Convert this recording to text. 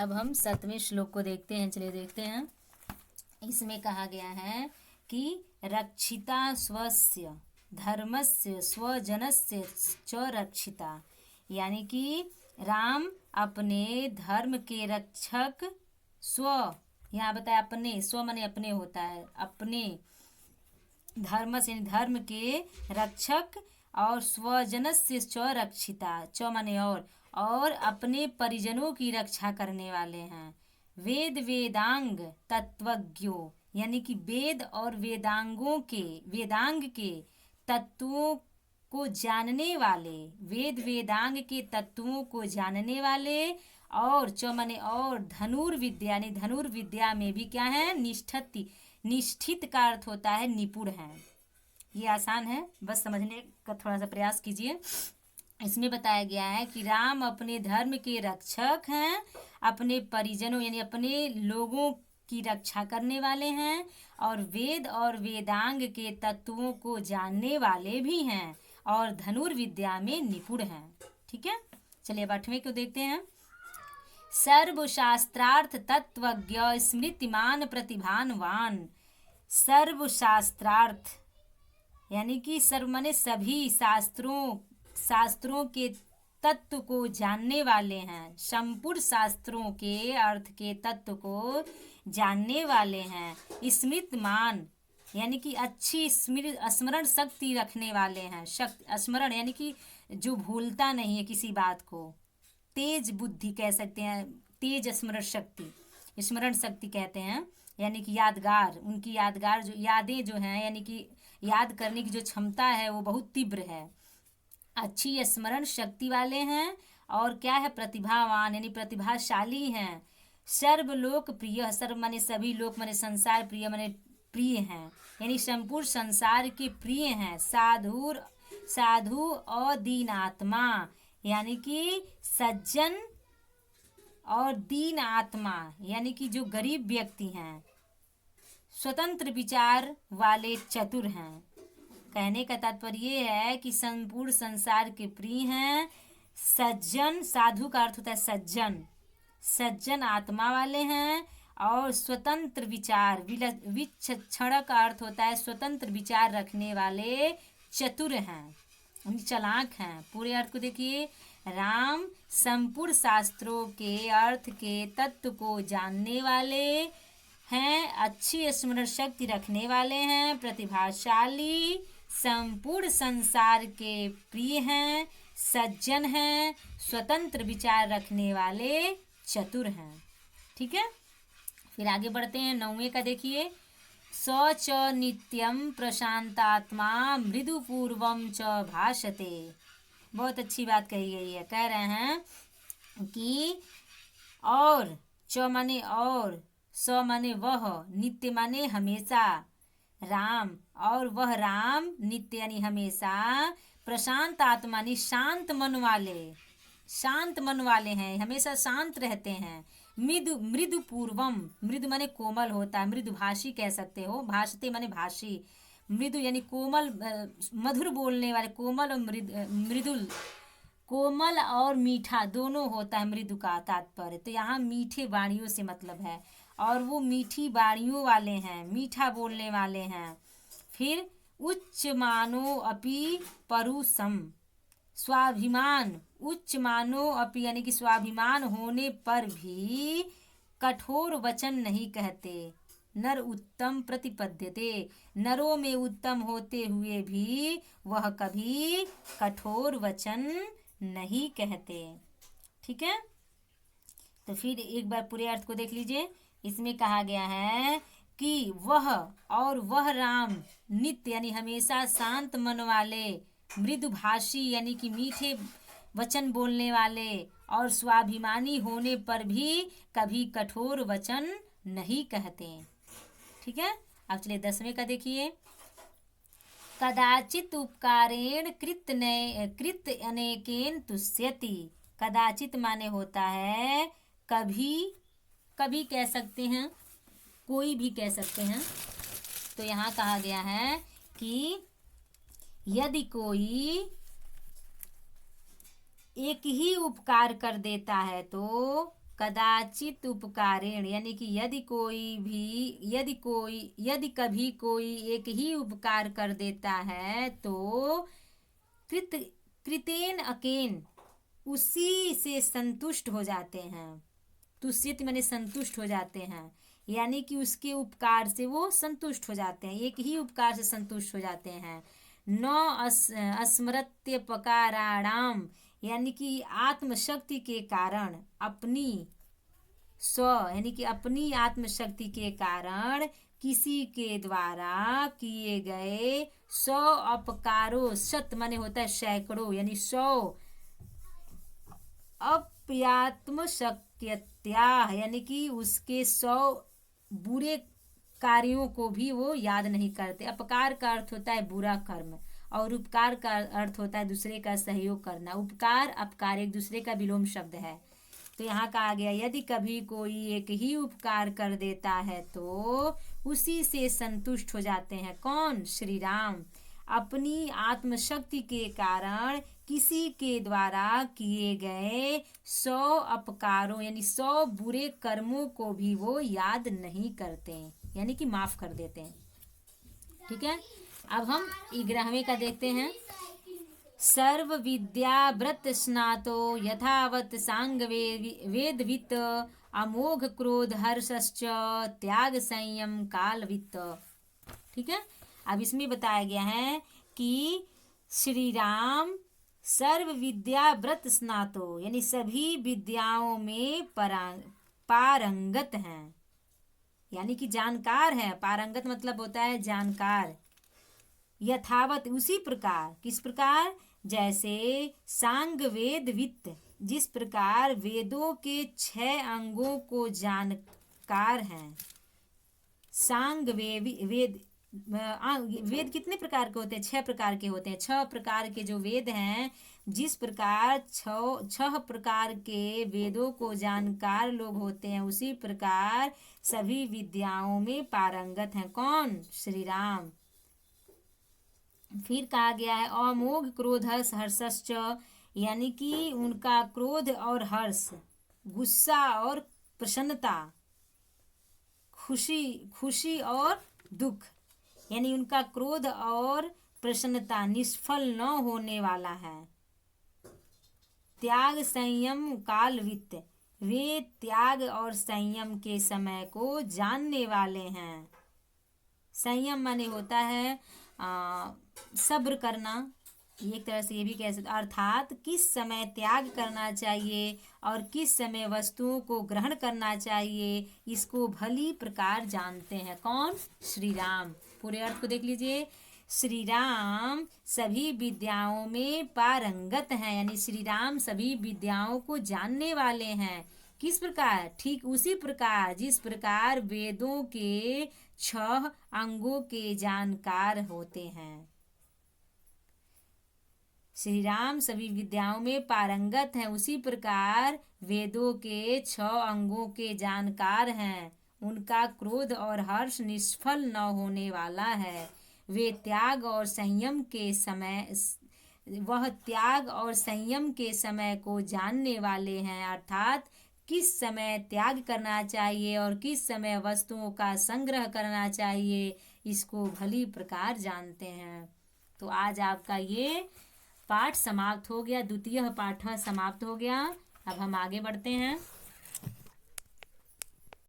अब हम 7वें श्लोक को देखते हैं। चलिए देखते हैं। इसमें कहा गया है कि रक्षिता स्वस्य धर्मस्य स्वजनस्य च रक्षिता, यानी कि राम अपने धर्म के रक्षक, स्व यहाँ बताया अपने, स्व माने अपने होता है, अपने धर्म से धर्म के रक्षक और स्वजनस्य च रक्षिता, च माने और अपने परिजनों की रक्षा करने वाले हैं। वेद वेदांग तत्वज्ञो, यानी कि वेद और वेदांग के तत्वों को जानने वाले, वेद वेदांग के तत्वों को जानने वाले, और च माने और धनुर्विद्या, यानी धनुर्विद्या में भी क्या है, निष्ठित का अर्थ होता है निपुण है। ये आसान है, बस समझने का थोड़ा सा प्रयास कीजिए। इसमें बताया गया है कि राम अपने धर्म के रक्षक हैं, अपने परिजनों यानी अपने लोगों की रक्षा करने वाले हैं, और वेद और वेदांग के तत्वों को जानने वाले भी हैं, और धनुर्विद्या में निपुण हैं। ठीक है, चलिए अब 8वें को देखते हैं। सर्वशास्त्रार्थ तत्वज्ञ स्मृतिमान प्रतिभानवान। सर्वशास्त्रार्थ यानी कि सर्व माने सभी शास्त्रों के तत्व को जानने वाले हैं, संपूर्ण शास्त्रों के अर्थ के तत्व को जानने वाले हैं। स्मृतिमान यानी कि अच्छी स्मरण शक्ति रखने वाले हैं। स्मरण यानी कि जो भूलता नहीं है किसी बात को। तेज बुद्धि कह सकते हैं, तेज स्मरण शक्ति कहते हैं, यानी कि यादगार, उनकी यादगार जो यादें जो हैं, यानी कि याद करने की जो क्षमता है वो बहुत तीव्र है। अच्छी स्मरण शक्ति वाले हैं, और क्या है, प्रतिभावान यानी प्रतिभाशाली हैं। सर्वलोक प्रिय, सर्व माने सभी, लोक माने संसार, प्रिय माने प्रिय हैं, यानी संपूर्ण संसार के प्रिय हैं। साधु और दीन आत्मा, यानी कि सज्जन और दीन आत्मा, यानी कि जो गरीब व्यक्ति हैं। स्वतंत्र विचार वाले चतुर हैं। कहने का तात्पर्य ये है कि संपूर्ण संसार के प्रिय हैं। सज्जन, साधु का अर्थ होता है सज्जन आत्मा वाले हैं, और स्वतंत्र विचार, विचक्षण का अर्थ होता है स्वतंत्र विचार रखने वाले चतुर हैं, चालाक हैं। पूरे अर्थ को देखिए। राम संपूर्ण शास्त्रों के अर्थ के तत्व को जानने वाले हैं, अच्छी स्मरण शक्ति रखने वाले हैं, प्रतिभाशाली, संपूर्ण संसार के प्रिय हैं, सज्जन हैं, स्वतंत्र विचार रखने वाले चतुर हैं। ठीक है, फिर आगे बढ़ते हैं। 9वें का देखिए। स च नित्यम प्रशांतात्मा मृदुपूर्वम च भाषते। बहुत अच्छी बात कही गई है। कह रहे हैं कि और, च माने और, स माने वह, नित्य माने हमेशा, राम, और वह राम नित्य यानी हमेशा, प्रशांत आत्मा यानी शांत मन वाले हैं, हमेशा शांत रहते हैं। मृदु पूर्वम, मृदु माने कोमल होता है, मृदुभाषी कह सकते हो, भाषते माने भाषी, मृदु यानी कोमल, मधुर बोलने वाले, कोमल और मृदुल, कोमल और मीठा दोनों होता है मृदु का तात्पर्य। तो यहाँ मीठे वाणियों से मतलब है, और वो मीठी वाणियों वाले हैं, मीठा बोलने वाले हैं। फिर उच्च मानो अपि परुषम, स्वाभिमान, उच्च मानो अपि यानी कि स्वाभिमान होने पर भी कठोर वचन नहीं कहते। नर उत्तम प्रतिपद्यते, नरों में उत्तम होते हुए भी वह कभी कठोर वचन नहीं कहते। ठीक है, तो फिर एक बार पूरे अर्थ को देख लीजिए। इसमें कहा गया है कि वह राम नित्य यानी हमेशा शांत मन वाले, मृदुभाषी यानी कि मीठे वचन बोलने वाले, और स्वाभिमानी होने पर भी कभी कठोर वचन नहीं कहते। ठीक है, अब चलिए 10वें का देखिए। कदाचित उपकारेण कृत अनेकेन तुष्यति। कदाचित माने होता है कभी, कभी कह सकते हैं, कोई भी कह सकते हैं। तो यहाँ कहा गया है कि यदि कोई एक ही उपकार कर देता है तो कदाचित उपकारेण, यानी कि यदि कभी कोई एक ही उपकार कर देता है तो कृत कृतेन अकेन, उसी से संतुष्ट हो जाते हैं। तुष्यति माने संतुष्ट हो जाते हैं, यानी कि उसके उपकार से वो संतुष्ट हो जाते हैं, एक ही उपकार से संतुष्ट हो जाते हैं। न अस्मृत्यपकाराणाम, यानी कि आत्मशक्ति के कारण अपनी यानी कि अपनी आत्मशक्ति के कारण किसी के द्वारा किए गए 100 अपकारों, शत माने होता है सैकड़ों, यानी 100 अप्यात्म शक्यत्या, यानी कि उसके 100 बुरे कार्यों को भी वो याद नहीं करते। अपकार का अर्थ होता है बुरा कर्म और उपकार का अर्थ होता है दूसरे का सहयोग करना। उपकार अपकार एक दूसरे का विलोम शब्द है। तो यहाँ कहा गया यदि कभी कोई एक ही उपकार कर देता है तो उसी से संतुष्ट हो जाते हैं। कौन? श्री राम। अपनी आत्मशक्ति के कारण किसी के द्वारा किए गए 100 अपकारों यानी 100 बुरे कर्मों को भी वो याद नहीं करते, यानी कि माफ कर देते हैं। ठीक है, अब हम 11वें का देखते हैं। सर्व विद्या व्रत स्नातो यथावत सांग वेदवित, अमोघ क्रोध हर्षश्च त्याग संयम कालवित। ठीक है, अब इसमें बताया गया है कि श्री राम सर्व विद्या व्रत स्नातो, यानी सभी विद्याओं में पारंगत हैं, यानी कि जानकार है। पारंगत मतलब होता है जानकार। यथावत उसी प्रकार, किस प्रकार? जैसे सांग वेद वित्त, जिस प्रकार वेदों के 6 अंगों को जानकार हैं। सांग वेद वेद कितने प्रकार के होते हैं? 6 प्रकार के होते हैं। 6 प्रकार के जो वेद हैं, जिस प्रकार 6 प्रकार के वेदों को जानकार लोग होते हैं, उसी प्रकार सभी विद्याओं में पारंगत हैं। कौन? श्री राम। फिर कहा गया है अमोघ क्रोध हर्षश्च, यानी कि उनका क्रोध और हर्ष, गुस्सा और प्रसन्नता, खुशी और दुख, यानी उनका क्रोध और प्रसन्नता निष्फल न होने वाला है। त्याग संयम कालवित, वे त्याग और संयम के समय को जानने वाले हैं। संयम माने होता है सब्र करना, एक तरह से ये भी कह सकते, अर्थात किस समय त्याग करना चाहिए और किस समय वस्तुओं को ग्रहण करना चाहिए, इसको भली प्रकार जानते हैं। कौन? श्री राम। पूरे अर्थ को देख लीजिए। श्री राम सभी विद्याओं में पारंगत हैं, यानी श्री राम सभी विद्याओं को जानने वाले हैं। किस प्रकार? ठीक उसी प्रकार जिस प्रकार वेदों के 6 अंगों के जानकार होते हैं। श्री राम सभी विद्याओं में पारंगत हैं, उसी प्रकार वेदों के 6 अंगों के जानकार हैं। उनका क्रोध और हर्ष निष्फल न होने वाला है। वे त्याग और संयम के समय को जानने वाले हैं, अर्थात किस समय त्याग करना चाहिए और किस समय वस्तुओं का संग्रह करना चाहिए, इसको भली प्रकार जानते हैं। तो आज आपका ये पाठ समाप्त हो गया, द्वितीय पाठ समाप्त हो गया। अब हम आगे बढ़ते हैं।